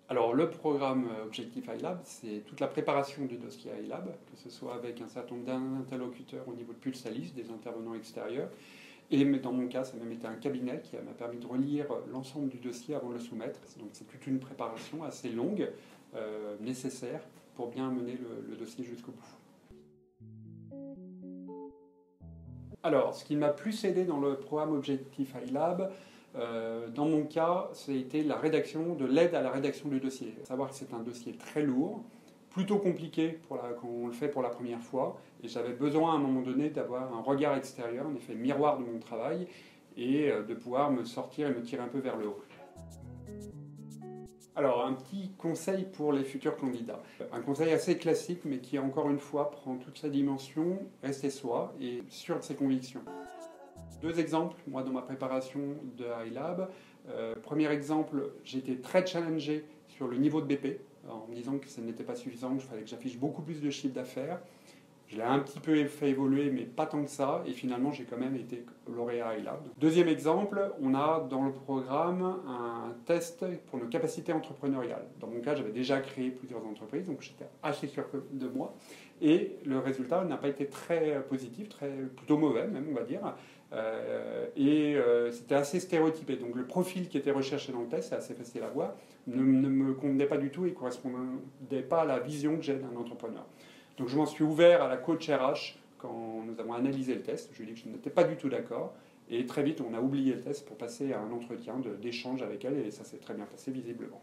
Alors, le programme Objectif iLab, c'est toute la préparation du dossier iLab, que ce soit avec un certain nombre d'interlocuteurs au niveau de Pulsalis, des intervenants extérieurs. Et dans mon cas, ça a même été un cabinet qui m'a permis de relire l'ensemble du dossier avant de le soumettre. Donc c'est toute une préparation assez longue, nécessaire pour bien mener le dossier jusqu'au bout. Alors, ce qui m'a plus aidé dans le programme Objectif iLab, dans mon cas, c'était la rédaction, de l'aide à la rédaction du dossier. Il faut savoir que c'est un dossier très lourd, plutôt compliqué quand on le fait pour la première fois, et j'avais besoin à un moment donné d'avoir un regard extérieur, en effet miroir de mon travail, et de pouvoir me sortir et me tirer un peu vers le haut. Alors, un petit conseil pour les futurs candidats. Un conseil assez classique, mais qui, encore une fois, prend toute sa dimension, rester soi et sûr de ses convictions. Deux exemples, moi, dans ma préparation de iLab. Premier exemple, j'ai été très challengé sur le niveau de BP, en me disant que ça n'était pas suffisant, qu'il fallait que j'affiche beaucoup plus de chiffre d'affaires. Je l'ai un petit peu fait évoluer, mais pas tant que ça, et finalement j'ai quand même été lauréat iLab. Deuxième exemple, on a dans le programme un test pour nos capacités entrepreneuriales. Dans mon cas, j'avais déjà créé plusieurs entreprises, donc j'étais assez sûr de moi, et le résultat n'a pas été très positif, plutôt mauvais même, on va dire. C'était assez stéréotypé. Donc le profil qui était recherché dans le test, c'est assez facile à voir, ne me convenait pas du tout et ne correspondait pas à la vision que j'ai d'un entrepreneur. Donc je m'en suis ouvert à la coach RH quand nous avons analysé le test. Je lui ai dit que je n'étais pas du tout d'accord. Et très vite, on a oublié le test pour passer à un entretien d'échange avec elle et ça s'est très bien passé visiblement.